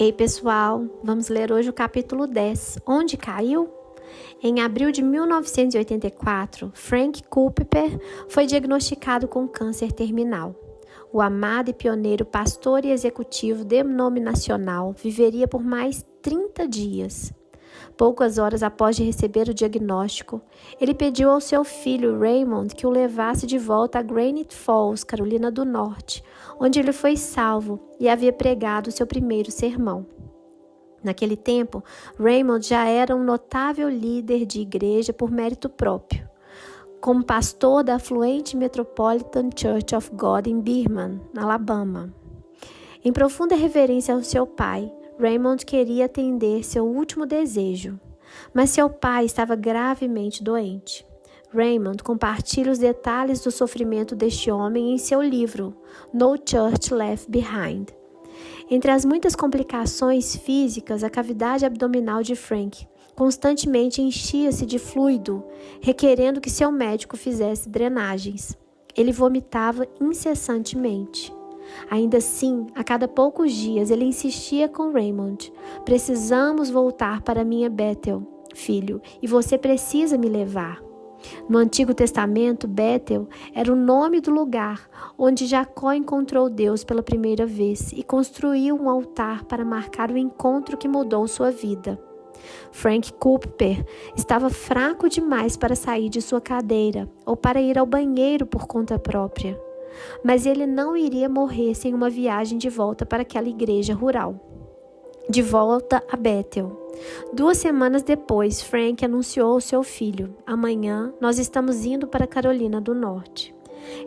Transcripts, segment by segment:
Ei pessoal, vamos ler hoje o capítulo 10, Onde Caiu? Em abril de 1984, Frank Cooper foi diagnosticado com câncer terminal. O amado e pioneiro pastor e executivo denominacional viveria por mais 30 dias. Poucas horas após de receber o diagnóstico, ele pediu ao seu filho Raymond que o levasse de volta a Granite Falls, Carolina do Norte, onde ele foi salvo e havia pregado seu primeiro sermão. Naquele tempo, Raymond já era um notável líder de igreja por mérito próprio, como pastor da afluente Metropolitan Church of God em Birmingham, Alabama. Em profunda reverência ao seu pai, Raymond queria atender seu último desejo, mas seu pai estava gravemente doente. Raymond compartilha os detalhes do sofrimento deste homem em seu livro, No Church Left Behind. Entre as muitas complicações físicas, a cavidade abdominal de Frank constantemente enchia-se de fluido, requerendo que seu médico fizesse drenagens. Ele vomitava incessantemente. Ainda assim, a cada poucos dias, ele insistia com Raymond: precisamos voltar para minha Bethel, filho, e você precisa me levar. No Antigo Testamento, Bethel era o nome do lugar onde Jacó encontrou Deus pela primeira vez e construiu um altar para marcar o encontro que mudou sua vida. Frank Cooper estava fraco demais para sair de sua cadeira ou para ir ao banheiro por conta própria. Mas ele não iria morrer sem uma viagem de volta para aquela igreja rural. De volta a Bethel. 2 semanas depois, Frank anunciou ao seu filho: amanhã nós estamos indo para Carolina do Norte.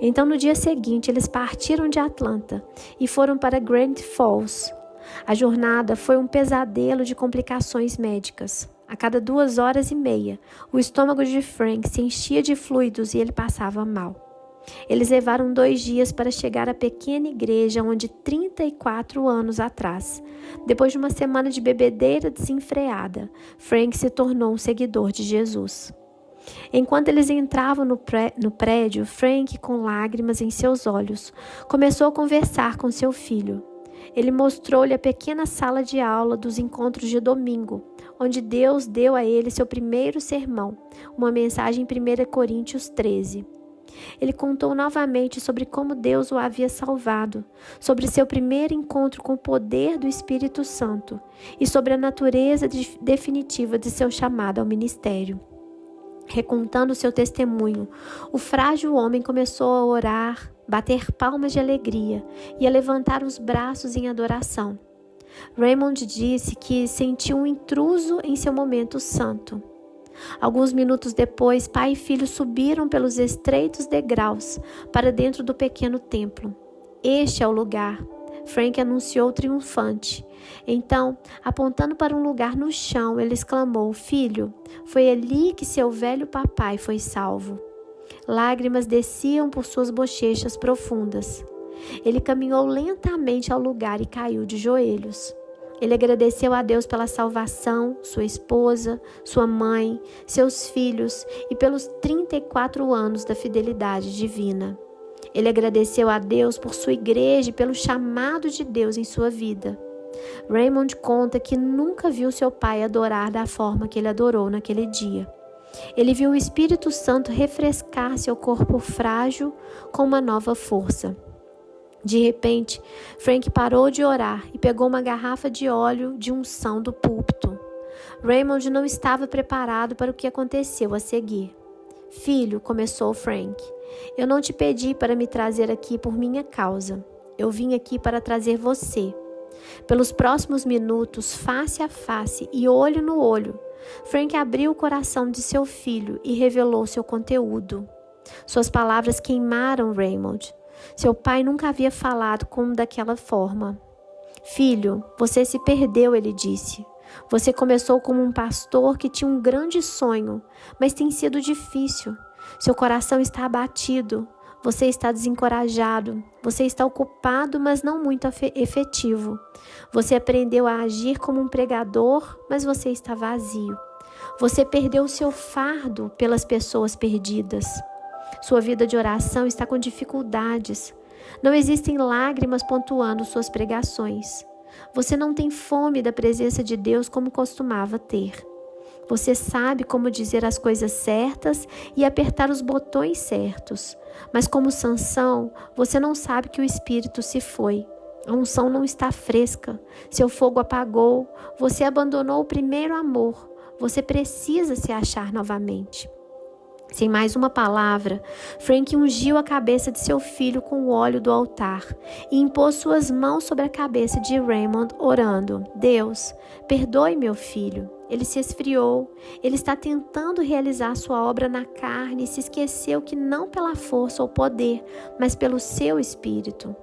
Então, no dia seguinte, eles partiram de Atlanta e foram para Granite Falls. A jornada foi um pesadelo de complicações médicas. A cada 2 horas e meia, o estômago de Frank se enchia de fluidos e ele passava mal. Eles levaram 2 dias para chegar à pequena igreja onde 34 anos atrás, depois de uma semana de bebedeira desenfreada, Frank se tornou um seguidor de Jesus. Enquanto eles entravam no prédio, Frank, com lágrimas em seus olhos, começou a conversar com seu filho. Ele mostrou-lhe a pequena sala de aula dos encontros de domingo, onde Deus deu a ele seu primeiro sermão, uma mensagem em 1 Coríntios 13. Ele contou novamente sobre como Deus o havia salvado, sobre seu primeiro encontro com o poder do Espírito Santo e sobre a natureza definitiva de seu chamado ao ministério. Recontando seu testemunho, o frágil homem começou a orar, bater palmas de alegria e a levantar os braços em adoração. Raymond disse que sentiu um intruso em seu momento santo. Alguns minutos depois, pai e filho subiram pelos estreitos degraus para dentro do pequeno templo. Este é o lugar, Frank anunciou triunfante. Então, apontando para um lugar no chão, ele exclamou: filho, foi ali que seu velho papai foi salvo. Lágrimas desciam por suas bochechas profundas. Ele caminhou lentamente ao lugar e caiu de joelhos. Ele agradeceu a Deus pela salvação, sua esposa, sua mãe, seus filhos e pelos 34 anos da fidelidade divina. Ele agradeceu a Deus por sua igreja e pelo chamado de Deus em sua vida. Raymond conta que nunca viu seu pai adorar da forma que ele adorou naquele dia. Ele viu o Espírito Santo refrescar seu corpo frágil com uma nova força. De repente, Frank parou de orar e pegou uma garrafa de óleo de unção do púlpito. Raymond não estava preparado para o que aconteceu a seguir. Filho, começou Frank, eu não te pedi para me trazer aqui por minha causa. Eu vim aqui para trazer você. Pelos próximos minutos, face a face e olho no olho, Frank abriu o coração de seu filho e revelou seu conteúdo. Suas palavras queimaram Raymond. Seu pai nunca havia falado como daquela forma. Filho, você se perdeu, ele disse. Você começou como um pastor que tinha um grande sonho, mas tem sido difícil. Seu coração está abatido. Você está desencorajado. Você está ocupado, mas não muito efetivo. Você aprendeu a agir como um pregador, mas você está vazio. Você perdeu o seu fardo pelas pessoas perdidas. Sua vida de oração está com dificuldades. Não existem lágrimas pontuando suas pregações. Você não tem fome da presença de Deus como costumava ter. Você sabe como dizer as coisas certas e apertar os botões certos. Mas como Sansão, você não sabe que o espírito se foi. A unção não está fresca. Seu fogo apagou. Você abandonou o primeiro amor. Você precisa se achar novamente. Sem mais uma palavra, Frank ungiu a cabeça de seu filho com o óleo do altar e impôs suas mãos sobre a cabeça de Raymond, orando: Deus, perdoe meu filho. Ele se esfriou, ele está tentando realizar sua obra na carne e se esqueceu que não pela força ou poder, mas pelo seu espírito.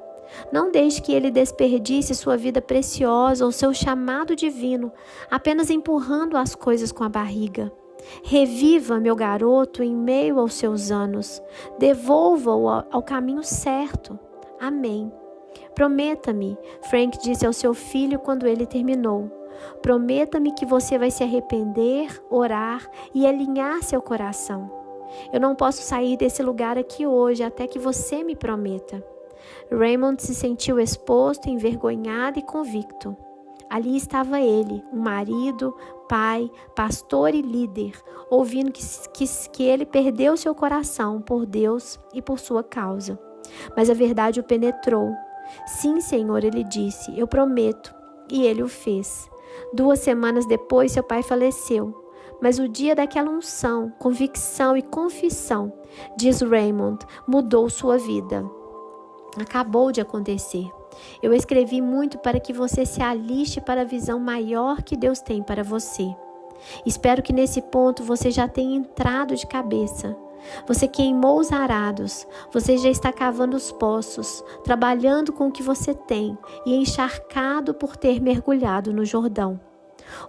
Não deixe que ele desperdice sua vida preciosa ou seu chamado divino, apenas empurrando as coisas com a barriga. Reviva meu garoto em meio aos seus anos. Devolva-o ao caminho certo. Amém. Prometa-me, Frank disse ao seu filho quando ele terminou. Prometa-me que você vai se arrepender, orar e alinhar seu coração. Eu não posso sair desse lugar aqui hoje até que você me prometa. Raymond se sentiu exposto, envergonhado e convicto. Ali estava ele, um marido, pai, pastor e líder, ouvindo que ele perdeu seu coração por Deus e por sua causa. Mas a verdade o penetrou. Sim, Senhor, ele disse, eu prometo. E ele o fez. 2 semanas depois, seu pai faleceu. Mas o dia daquela unção, convicção e confissão, diz Raymond, mudou sua vida. Acabou de acontecer. Eu escrevi muito para que você se aliste para a visão maior que Deus tem para você. Espero que nesse ponto você já tenha entrado de cabeça. Você queimou os arados, você já está cavando os poços, trabalhando com o que você tem e encharcado por ter mergulhado no Jordão.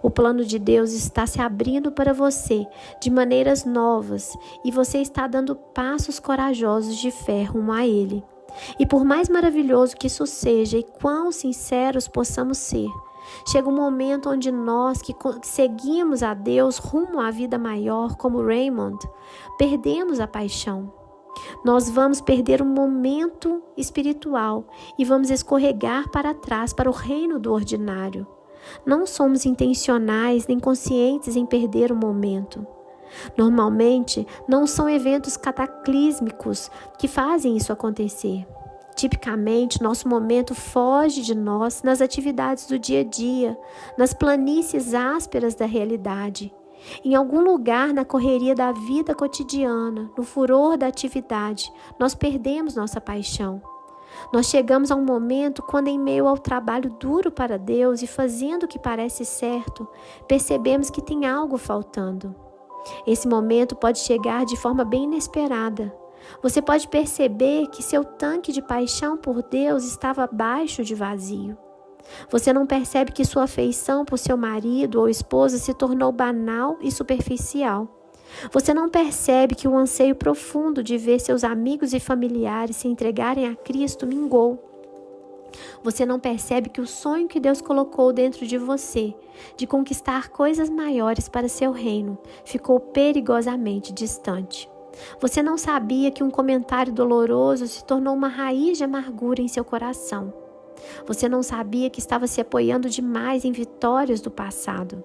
O plano de Deus está se abrindo para você de maneiras novas e você está dando passos corajosos de fé rumo a Ele. E por mais maravilhoso que isso seja e quão sinceros possamos ser, chega um momento onde nós que seguimos a Deus rumo à vida maior, como Raymond, perdemos a paixão. Nós vamos perder um momento espiritual e vamos escorregar para trás para o reino do ordinário. Não somos intencionais nem conscientes em perder o momento. Normalmente, não são eventos cataclísmicos que fazem isso acontecer. Tipicamente, nosso momento foge de nós nas atividades do dia a dia, nas planícies ásperas da realidade. Em algum lugar na correria da vida cotidiana, no furor da atividade, nós perdemos nossa paixão. Nós chegamos a um momento quando, em meio ao trabalho duro para Deus e fazendo o que parece certo, percebemos que tem algo faltando. Esse momento pode chegar de forma bem inesperada. Você pode perceber que seu tanque de paixão por Deus estava abaixo de vazio. Você não percebe que sua afeição por seu marido ou esposa se tornou banal e superficial. Você não percebe que o anseio profundo de ver seus amigos e familiares se entregarem a Cristo mingou. Você não percebe que o sonho que Deus colocou dentro de você, de conquistar coisas maiores para seu reino, ficou perigosamente distante. Você não sabia que um comentário doloroso se tornou uma raiz de amargura em seu coração. Você não sabia que estava se apoiando demais em vitórias do passado.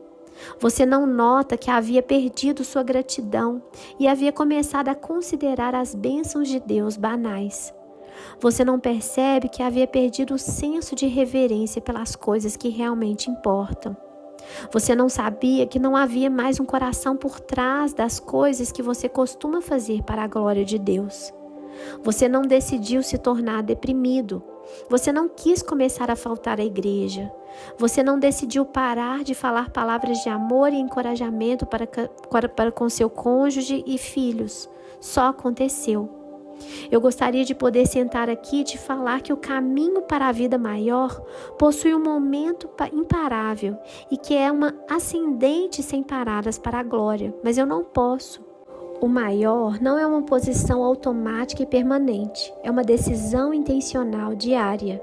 Você não nota que havia perdido sua gratidão e havia começado a considerar as bênçãos de Deus banais. Você não percebe que havia perdido o senso de reverência pelas coisas que realmente importam. Você não sabia que não havia mais um coração por trás das coisas que você costuma fazer para a glória de Deus. Você não decidiu se tornar deprimido. Você não quis começar a faltar à igreja. Você não decidiu parar de falar palavras de amor e encorajamento para com seu cônjuge e filhos. Só aconteceu. Eu gostaria de poder sentar aqui e te falar que o caminho para a vida maior possui um momento imparável e que é uma ascendente sem paradas para a glória, mas eu não posso. O maior não é uma posição automática e permanente, é uma decisão intencional diária.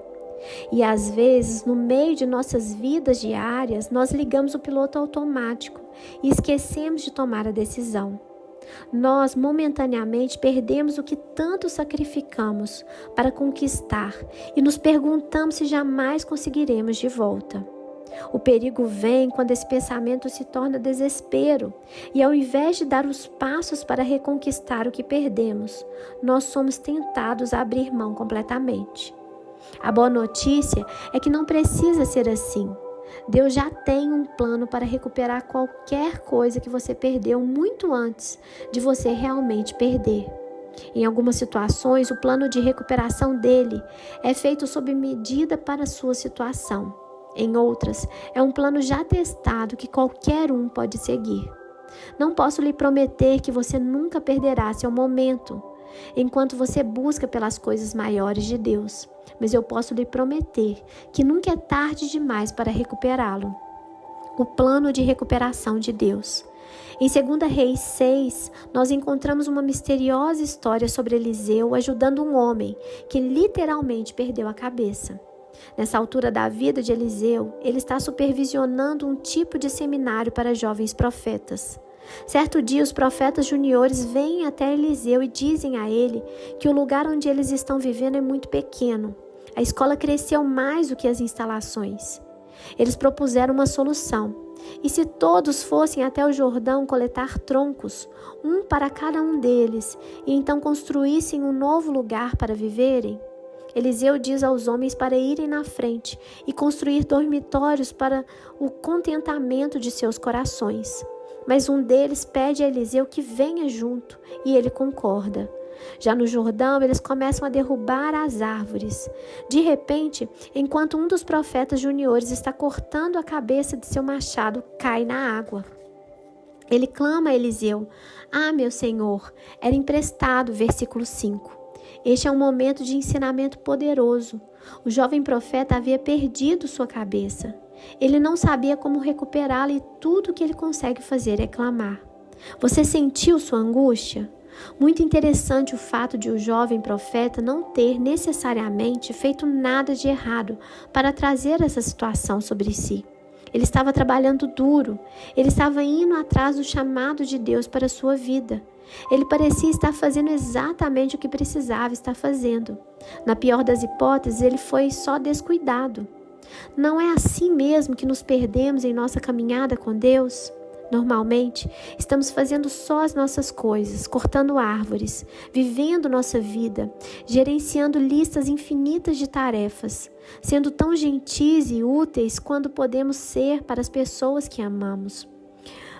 E às vezes, no meio de nossas vidas diárias, nós ligamos o piloto automático e esquecemos de tomar a decisão. Nós, momentaneamente, perdemos o que tanto sacrificamos para conquistar e nos perguntamos se jamais conseguiremos de volta. O perigo vem quando esse pensamento se torna desespero e, ao invés de dar os passos para reconquistar o que perdemos, nós somos tentados a abrir mão completamente. A boa notícia é que não precisa ser assim. Deus já tem um plano para recuperar qualquer coisa que você perdeu muito antes de você realmente perder. Em algumas situações, o plano de recuperação dele é feito sob medida para a sua situação. Em outras, é um plano já testado que qualquer um pode seguir. Não posso lhe prometer que você nunca perderá seu momento, enquanto você busca pelas coisas maiores de Deus, mas eu posso lhe prometer que nunca é tarde demais para recuperá-lo. O plano de recuperação de Deus. Em 2 Reis 6, nós encontramos uma misteriosa história sobre Eliseu ajudando um homem que literalmente perdeu a cabeça. Nessa altura da vida de Eliseu, ele está supervisionando um tipo de seminário para jovens profetas. Certo dia, os profetas juniores vêm até Eliseu e dizem a ele que o lugar onde eles estão vivendo é muito pequeno. A escola cresceu mais do que as instalações. Eles propuseram uma solução. E se todos fossem até o Jordão coletar troncos, um para cada um deles, e então construíssem um novo lugar para viverem? Eliseu diz aos homens para irem na frente e construir dormitórios para o contentamento de seus corações. Mas um deles pede a Eliseu que venha junto e ele concorda. Já no Jordão, eles começam a derrubar as árvores. De repente, enquanto um dos profetas juniores está cortando a cabeça de seu machado, cai na água. Ele clama a Eliseu: "Ah, meu Senhor!" Era emprestado, versículo 5. Este é um momento de ensinamento poderoso. O jovem profeta havia perdido sua cabeça. Ele não sabia como recuperá-la e tudo o que ele consegue fazer é clamar. Você sentiu sua angústia? Muito interessante o fato de o jovem profeta não ter necessariamente feito nada de errado para trazer essa situação sobre si. Ele estava trabalhando duro, ele estava indo atrás do chamado de Deus para a sua vida. Ele parecia estar fazendo exatamente o que precisava estar fazendo. Na pior das hipóteses, ele foi só descuidado. Não é assim mesmo que nos perdemos em nossa caminhada com Deus? Normalmente, estamos fazendo só as nossas coisas, cortando árvores, vivendo nossa vida, gerenciando listas infinitas de tarefas, sendo tão gentis e úteis quando podemos ser para as pessoas que amamos.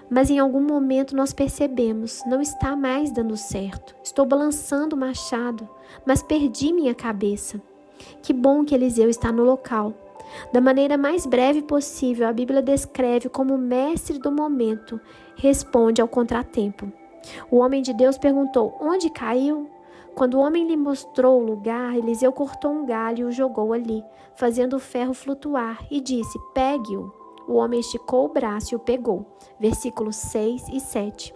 Mas em algum momento nós percebemos, não está mais dando certo. Estou balançando o machado, mas perdi minha cabeça. Que bom que Eliseu está no local. Da maneira mais breve possível, a Bíblia descreve como o mestre do momento responde ao contratempo. O homem de Deus perguntou: "Onde caiu?" Quando o homem lhe mostrou o lugar, Eliseu cortou um galho e o jogou ali, fazendo o ferro flutuar, e disse: "Pegue-o." O homem esticou o braço e o pegou. Versículos 6 e 7.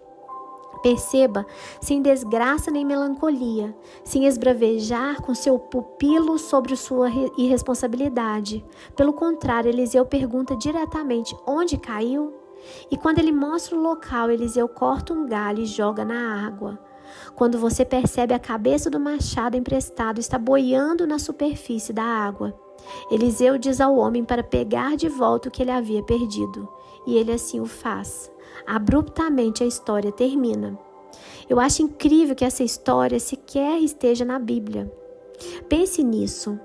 Perceba, sem desgraça nem melancolia, sem esbravejar com seu pupilo sobre sua irresponsabilidade. Pelo contrário, Eliseu pergunta diretamente: "Onde caiu?" E quando ele mostra o local, Eliseu corta um galho e joga na água. Quando você percebe a cabeça do machado emprestado está boiando na superfície da água, Eliseu diz ao homem para pegar de volta o que ele havia perdido. E ele assim o faz. Abruptamente a história termina. Eu acho incrível que essa história sequer esteja na Bíblia. Pense nisso.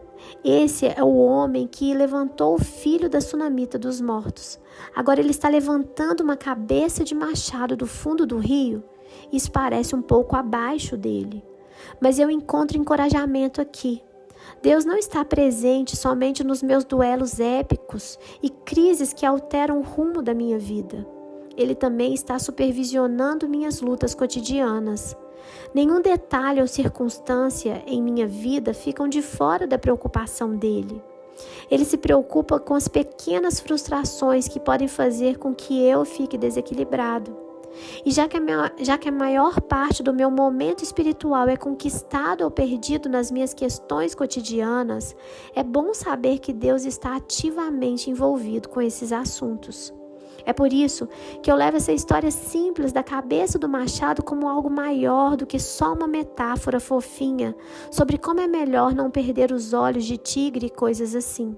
Esse é o homem que levantou o filho da sunamita dos mortos. Agora ele está levantando uma cabeça de machado do fundo do rio. Isso parece um pouco abaixo dele. Mas eu encontro encorajamento aqui. Deus não está presente somente nos meus duelos épicos e crises que alteram o rumo da minha vida. Ele também está supervisionando minhas lutas cotidianas. Nenhum detalhe ou circunstância em minha vida ficam de fora da preocupação dele. Ele se preocupa com as pequenas frustrações que podem fazer com que eu fique desequilibrado. E já que a maior parte do meu momento espiritual é conquistado ou perdido nas minhas questões cotidianas, é bom saber que Deus está ativamente envolvido com esses assuntos. É por isso que eu levo essa história simples da cabeça do machado como algo maior do que só uma metáfora fofinha sobre como é melhor não perder os olhos de tigre e coisas assim.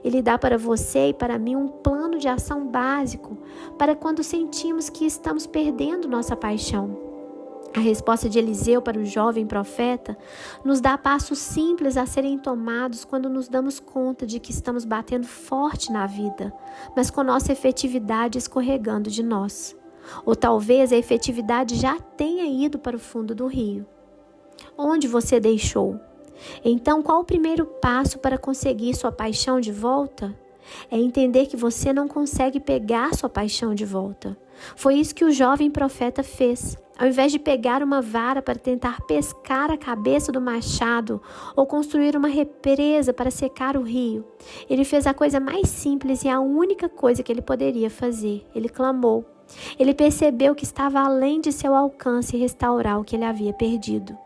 Ele dá para você e para mim um plano de ação básico para quando sentimos que estamos perdendo nossa paixão. A resposta de Eliseu para o jovem profeta nos dá passos simples a serem tomados quando nos damos conta de que estamos batendo forte na vida, mas com nossa efetividade escorregando de nós. Ou talvez a efetividade já tenha ido para o fundo do rio. Onde você deixou? Então, qual o primeiro passo para conseguir sua paixão de volta? É entender que você não consegue pegar sua paixão de volta. Foi isso que o jovem profeta fez. Ao invés de pegar uma vara para tentar pescar a cabeça do machado ou construir uma represa para secar o rio, ele fez a coisa mais simples e a única coisa que ele poderia fazer. Ele clamou. Ele percebeu que estava além de seu alcance restaurar o que ele havia perdido.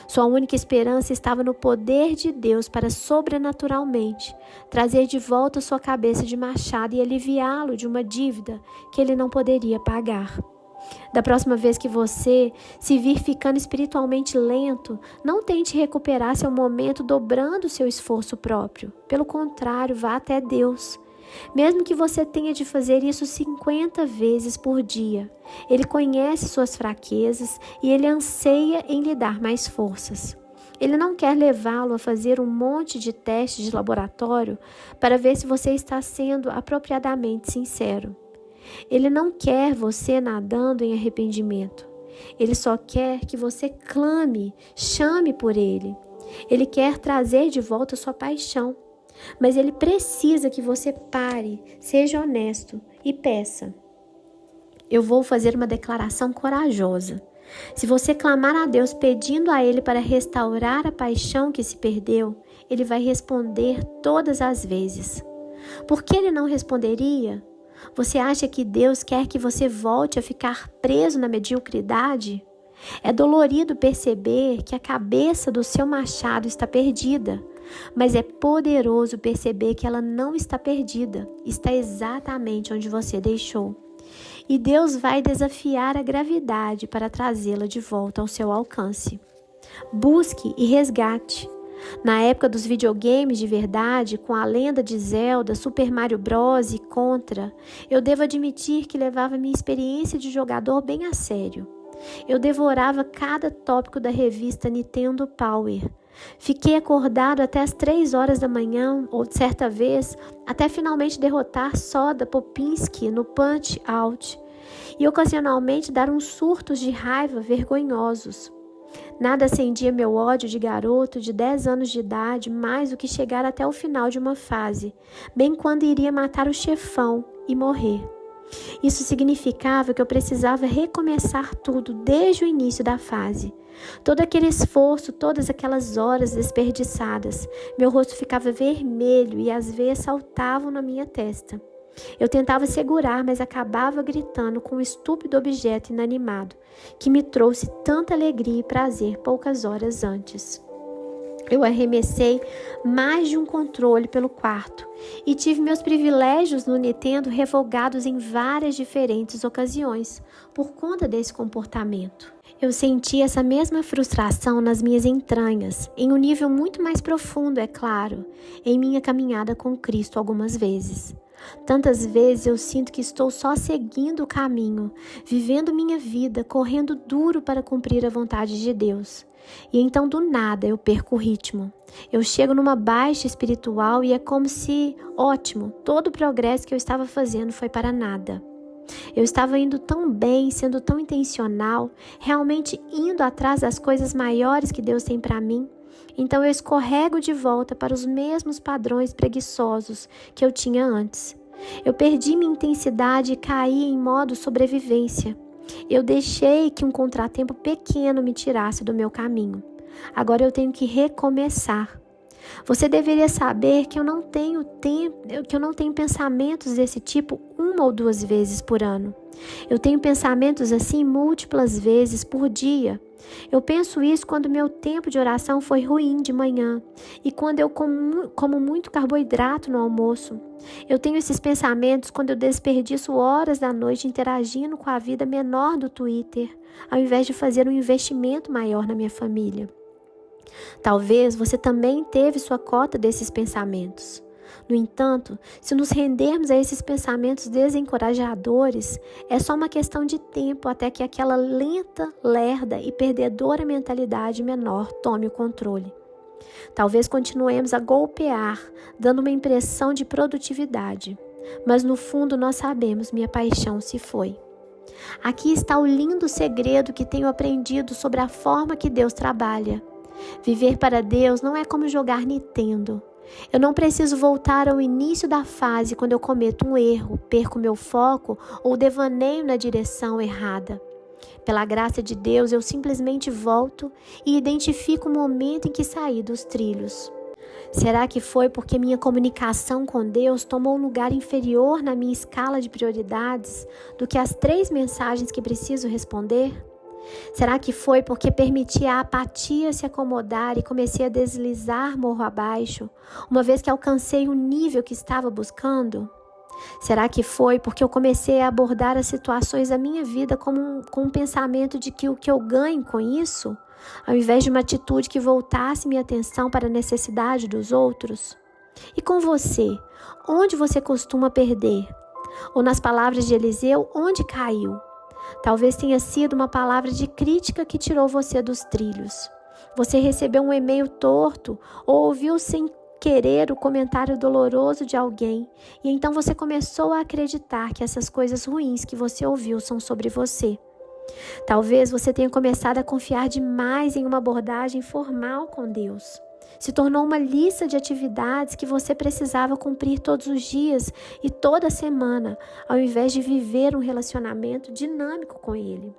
Sua única esperança estava no poder de Deus para sobrenaturalmente trazer de volta sua cabeça de machado e aliviá-lo de uma dívida que ele não poderia pagar. Da próxima vez que você se vir ficando espiritualmente lento, não tente recuperar seu momento dobrando seu esforço próprio. Pelo contrário, vá até Deus. Mesmo que você tenha de fazer isso 50 vezes por dia, Ele conhece suas fraquezas e Ele anseia em lhe dar mais forças. Ele não quer levá-lo a fazer um monte de testes de laboratório para ver se você está sendo apropriadamente sincero. Ele não quer você nadando em arrependimento. Ele só quer que você clame, chame por Ele. Ele quer trazer de volta sua paixão. Mas Ele precisa que você pare, seja honesto e peça. Eu vou fazer uma declaração corajosa. Se você clamar a Deus pedindo a Ele para restaurar a paixão que se perdeu, Ele vai responder todas as vezes. Por que Ele não responderia? Você acha que Deus quer que você volte a ficar preso na mediocridade? É dolorido perceber que a cabeça do seu machado está perdida, mas é poderoso perceber que ela não está perdida, está exatamente onde você deixou. E Deus vai desafiar a gravidade para trazê-la de volta ao seu alcance. Busque e resgate. Na época dos videogames de verdade, com a lenda de Zelda, Super Mario Bros. E Contra, eu devo admitir que levava minha experiência de jogador bem a sério. Eu devorava cada tópico da revista Nintendo Power. Fiquei acordado até as 3 horas da manhã, ou certa vez, até finalmente derrotar Soda Popinski no Punch-Out, e ocasionalmente dar uns surtos de raiva vergonhosos. Nada acendia meu ódio de garoto de 10 anos de idade mais do que chegar até o final de uma fase, bem quando iria matar o chefão e morrer. Isso significava que eu precisava recomeçar tudo desde o início da fase. Todo aquele esforço, todas aquelas horas desperdiçadas, meu rosto ficava vermelho e as veias saltavam na minha testa. Eu tentava segurar, mas acabava gritando com um estúpido objeto inanimado, que me trouxe tanta alegria e prazer poucas horas antes. Eu arremessei mais de um controle pelo quarto e tive meus privilégios no Nintendo revogados em várias diferentes ocasiões por conta desse comportamento. Eu senti essa mesma frustração nas minhas entranhas, em um nível muito mais profundo, é claro, em minha caminhada com Cristo algumas vezes. Tantas vezes eu sinto que estou só seguindo o caminho, vivendo minha vida, correndo duro para cumprir a vontade de Deus. E então do nada eu perco o ritmo. Eu chego numa baixa espiritual e é como se, ótimo, todo o progresso que eu estava fazendo foi para nada. Eu estava indo tão bem, sendo tão intencional, realmente indo atrás das coisas maiores que Deus tem para mim. Então eu escorrego de volta para os mesmos padrões preguiçosos que eu tinha antes. Eu perdi minha intensidade e caí em modo sobrevivência. Eu deixei que um contratempo pequeno me tirasse do meu caminho. Agora eu tenho que recomeçar. Você deveria saber que eu não tenho pensamentos desse tipo 1 ou 2 vezes por ano. Eu tenho pensamentos assim múltiplas vezes por dia. Eu penso isso quando meu tempo de oração foi ruim de manhã e quando eu como muito carboidrato no almoço. Eu tenho esses pensamentos quando eu desperdiço horas da noite interagindo com a vida menor do Twitter, ao invés de fazer um investimento maior na minha família. Talvez você também teve sua cota desses pensamentos. No entanto, se nos rendermos a esses pensamentos desencorajadores, é só uma questão de tempo até que aquela lenta, lerda e perdedora mentalidade menor tome o controle. Talvez continuemos a golpear, dando uma impressão de produtividade, mas no fundo nós sabemos, minha paixão se foi. Aqui está o lindo segredo que tenho aprendido sobre a forma que Deus trabalha. Viver para Deus não é como jogar Nintendo. Eu não preciso voltar ao início da fase quando eu cometo um erro, perco meu foco ou devaneio na direção errada. Pela graça de Deus, eu simplesmente volto e identifico o momento em que saí dos trilhos. Será que foi porque minha comunicação com Deus tomou um lugar inferior na minha escala de prioridades do que as 3 mensagens que preciso responder? Será que foi porque permiti a apatia se acomodar e comecei a deslizar morro abaixo, uma vez que alcancei o nível que estava buscando? Será que foi porque eu comecei a abordar as situações da minha vida com um pensamento de que o que eu ganho com isso, ao invés de uma atitude que voltasse minha atenção para a necessidade dos outros? E com você, onde você costuma perder? Ou nas palavras de Eliseu, onde caiu? Talvez tenha sido uma palavra de crítica que tirou você dos trilhos. Você recebeu um e-mail torto ou ouviu sem querer o comentário doloroso de alguém e então você começou a acreditar que essas coisas ruins que você ouviu são sobre você. Talvez você tenha começado a confiar demais em uma abordagem formal com Deus. Se tornou uma lista de atividades que você precisava cumprir todos os dias e toda semana, ao invés de viver um relacionamento dinâmico com Ele.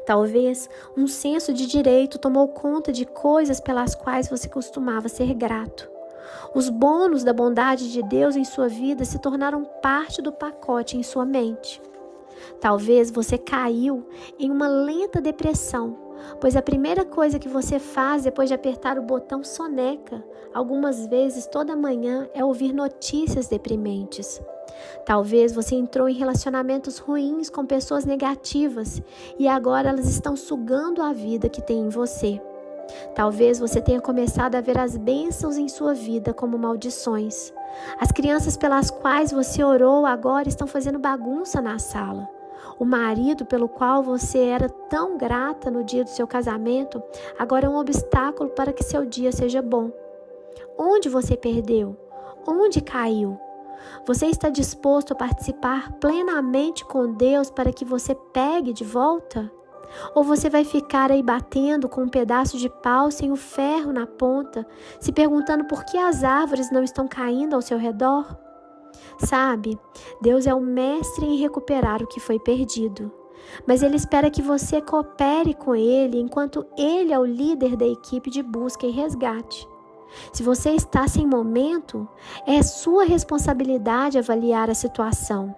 Talvez um senso de direito tomou conta de coisas pelas quais você costumava ser grato. Os bônus da bondade de Deus em sua vida se tornaram parte do pacote em sua mente. Talvez você caiu em uma lenta depressão, pois a primeira coisa que você faz depois de apertar o botão soneca, algumas vezes toda manhã, é ouvir notícias deprimentes. Talvez você entrou em relacionamentos ruins com pessoas negativas e agora elas estão sugando a vida que tem em você. Talvez você tenha começado a ver as bênçãos em sua vida como maldições. As crianças pelas quais você orou agora estão fazendo bagunça na sala. O marido pelo qual você era tão grata no dia do seu casamento agora é um obstáculo para que seu dia seja bom. Onde você perdeu? Onde caiu? Você está disposto a participar plenamente com Deus para que você pegue de volta? Ou você vai ficar aí batendo com um pedaço de pau sem o ferro na ponta, se perguntando por que as árvores não estão caindo ao seu redor? Sabe, Deus é o mestre em recuperar o que foi perdido, mas Ele espera que você coopere com Ele enquanto Ele é o líder da equipe de busca e resgate. Se você está sem momento, é sua responsabilidade avaliar a situação,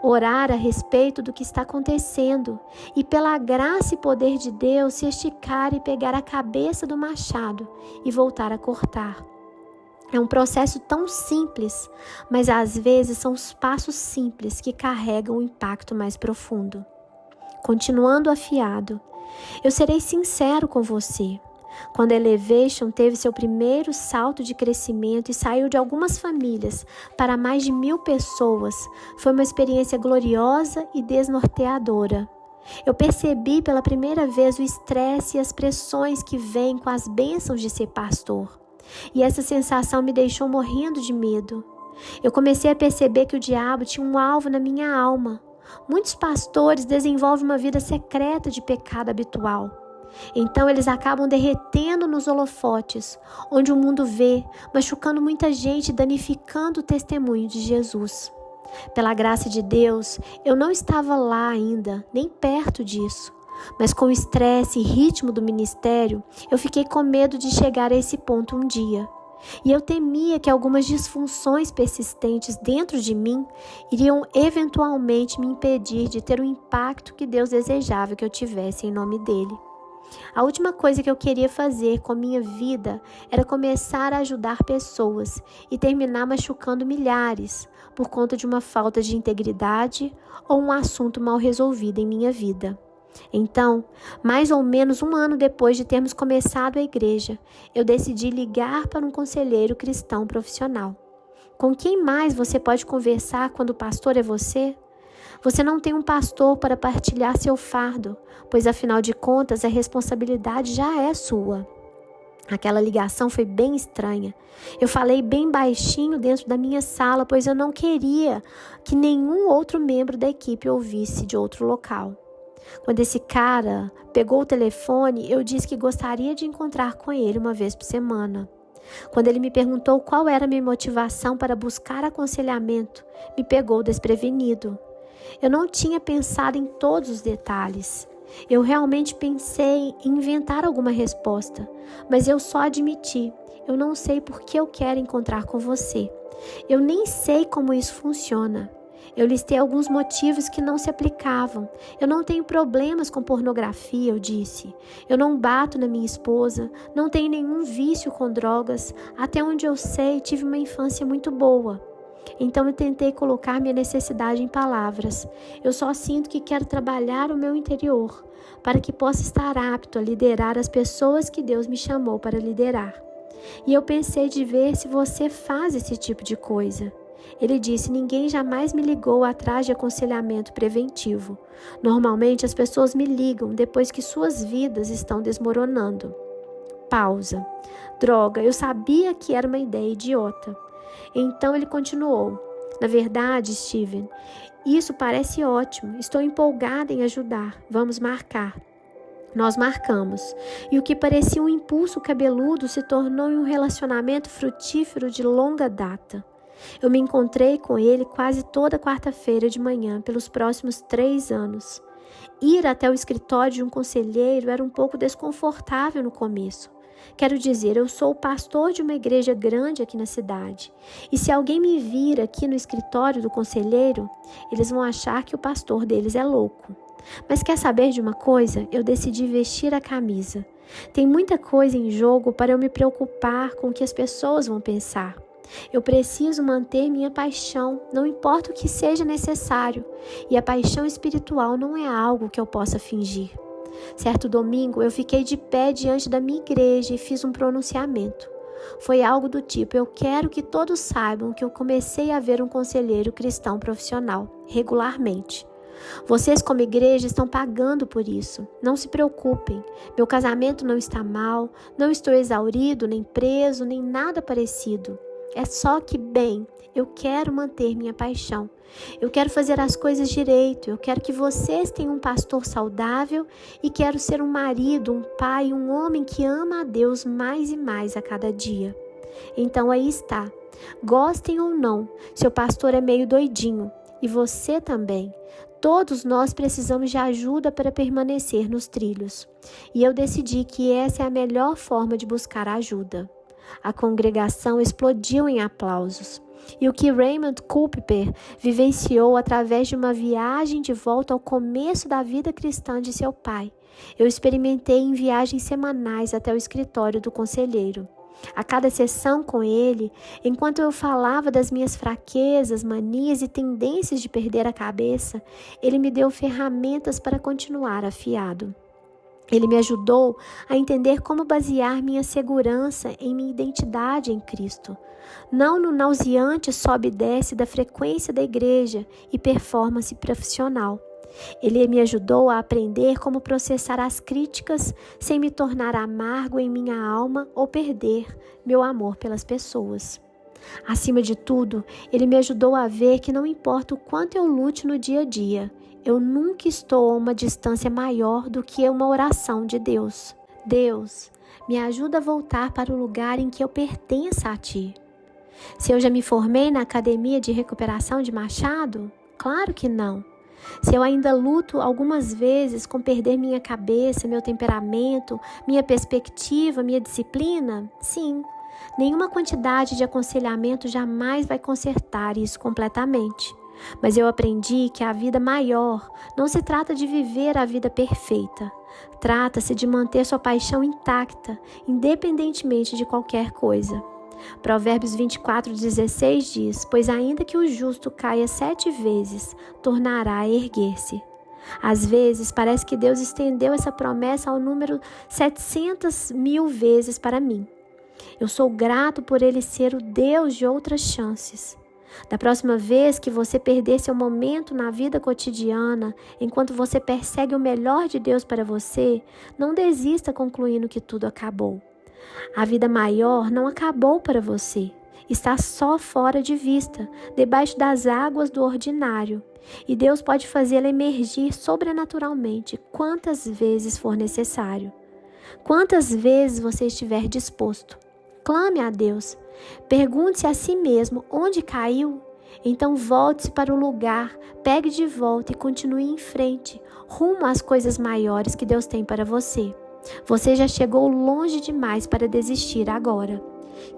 orar a respeito do que está acontecendo e, pela graça e poder de Deus, se esticar e pegar a cabeça do machado e voltar a cortar. É um processo tão simples, mas às vezes são os passos simples que carregam o impacto mais profundo. Continuando afiado, eu serei sincero com você. Quando a Elevation teve seu primeiro salto de crescimento e saiu de algumas famílias para mais de 1.000 pessoas, foi uma experiência gloriosa e desnorteadora. Eu percebi pela primeira vez o estresse e as pressões que vêm com as bênçãos de ser pastor. E essa sensação me deixou morrendo de medo. Eu comecei a perceber que o diabo tinha um alvo na minha alma. Muitos pastores desenvolvem uma vida secreta de pecado habitual. Então eles acabam derretendo nos holofotes, onde o mundo vê, machucando muita gente e danificando o testemunho de Jesus. Pela graça de Deus, eu não estava lá ainda, nem perto disso. Mas com o estresse e ritmo do ministério, eu fiquei com medo de chegar a esse ponto um dia. E eu temia que algumas disfunções persistentes dentro de mim iriam eventualmente me impedir de ter o impacto que Deus desejava que eu tivesse em nome dele. A última coisa que eu queria fazer com a minha vida era começar a ajudar pessoas e terminar machucando milhares por conta de uma falta de integridade ou um assunto mal resolvido em minha vida. Então, mais ou menos um ano depois de termos começado a igreja, eu decidi ligar para um conselheiro cristão profissional. Com quem mais você pode conversar quando o pastor é você? Você não tem um pastor para partilhar seu fardo, pois afinal de contas a responsabilidade já é sua. Aquela ligação foi bem estranha. Eu falei bem baixinho dentro da minha sala, pois eu não queria que nenhum outro membro da equipe ouvisse de outro local. Quando esse cara pegou o telefone, eu disse que gostaria de encontrar com ele uma vez por semana. Quando ele me perguntou qual era a minha motivação para buscar aconselhamento, me pegou desprevenido. Eu não tinha pensado em todos os detalhes. Eu realmente pensei em inventar alguma resposta, mas eu só admiti. Eu não sei por que eu quero encontrar com você. Eu nem sei como isso funciona. Eu listei alguns motivos que não se aplicavam. Eu não tenho problemas com pornografia, eu disse. Eu não bato na minha esposa, não tenho nenhum vício com drogas. Até onde eu sei, tive uma infância muito boa. Então eu tentei colocar minha necessidade em palavras. Eu só sinto que quero trabalhar o meu interior, para que possa estar apto a liderar as pessoas que Deus me chamou para liderar. E eu pensei de ver se você faz esse tipo de coisa. Ele disse: ninguém jamais me ligou atrás de aconselhamento preventivo. Normalmente as pessoas me ligam depois que suas vidas estão desmoronando. Pausa. Droga, eu sabia que era uma ideia idiota. Então ele continuou: na verdade, Steven, isso parece ótimo. Estou empolgada em ajudar. Vamos marcar. Nós marcamos. E o que parecia um impulso cabeludo se tornou em um relacionamento frutífero de longa data. Eu me encontrei com ele quase toda quarta-feira de manhã pelos próximos 3 anos. Ir até o escritório de um conselheiro era um pouco desconfortável no começo. Quero dizer, eu sou o pastor de uma igreja grande aqui na cidade. E se alguém me vir aqui no escritório do conselheiro, eles vão achar que o pastor deles é louco. Mas quer saber de uma coisa? Eu decidi vestir a camisa. Tem muita coisa em jogo para eu me preocupar com o que as pessoas vão pensar. Eu preciso manter minha paixão, não importa o que seja necessário. E a paixão espiritual não é algo que eu possa fingir. Certo domingo, eu fiquei de pé diante da minha igreja e fiz um pronunciamento. Foi algo do tipo: eu quero que todos saibam que eu comecei a ver um conselheiro cristão profissional, regularmente. Vocês como igreja estão pagando por isso. Não se preocupem. Meu casamento não está mal, não estou exaurido, nem preso, nem nada parecido. É só que, bem, eu quero manter minha paixão. Eu quero fazer as coisas direito. Eu quero que vocês tenham um pastor saudável e quero ser um marido, um pai, um homem que ama a Deus mais e mais a cada dia. Então aí está. Gostem ou não, seu pastor é meio doidinho. E você também. Todos nós precisamos de ajuda para permanecer nos trilhos. E eu decidi que essa é a melhor forma de buscar ajuda. A congregação explodiu em aplausos. E o que Raymond Culpeper vivenciou através de uma viagem de volta ao começo da vida cristã de seu pai, eu experimentei em viagens semanais até o escritório do conselheiro. A cada sessão com ele, enquanto eu falava das minhas fraquezas, manias e tendências de perder a cabeça, ele me deu ferramentas para continuar afiado. Ele me ajudou a entender como basear minha segurança em minha identidade em Cristo, não no nauseante sobe e desce da frequência da igreja e performance profissional. Ele me ajudou a aprender como processar as críticas sem me tornar amargo em minha alma ou perder meu amor pelas pessoas. Acima de tudo, ele me ajudou a ver que não importa o quanto eu lute no dia a dia, eu nunca estou a uma distância maior do que uma oração de Deus. Deus, me ajuda a voltar para o lugar em que eu pertenço a Ti. Se eu já me formei na Academia de Recuperação de Machado? Claro que não. Se eu ainda luto algumas vezes com perder minha cabeça, meu temperamento, minha perspectiva, minha disciplina, sim, nenhuma quantidade de aconselhamento jamais vai consertar isso completamente. Mas eu aprendi que a vida maior não se trata de viver a vida perfeita. Trata-se de manter sua paixão intacta, independentemente de qualquer coisa. Provérbios 24:16 diz: pois ainda que o justo caia 7 vezes, tornará a erguer-se. Às vezes, parece que Deus estendeu essa promessa ao número 700.000 vezes para mim. Eu sou grato por Ele ser o Deus de outras chances. Da próxima vez que você perder seu momento na vida cotidiana, enquanto você persegue o melhor de Deus para você, não desista concluindo que tudo acabou. A vida maior não acabou para você. Está só fora de vista, debaixo das águas do ordinário. E Deus pode fazê-la emergir sobrenaturalmente quantas vezes for necessário. Quantas vezes você estiver disposto. Clame a Deus. Pergunte-se a si mesmo onde caiu. Então volte-se para o lugar, pegue de volta e continue em frente, rumo às coisas maiores que Deus tem para você. Você já chegou longe demais para desistir agora.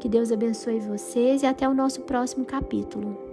Que Deus abençoe vocês e até o nosso próximo capítulo.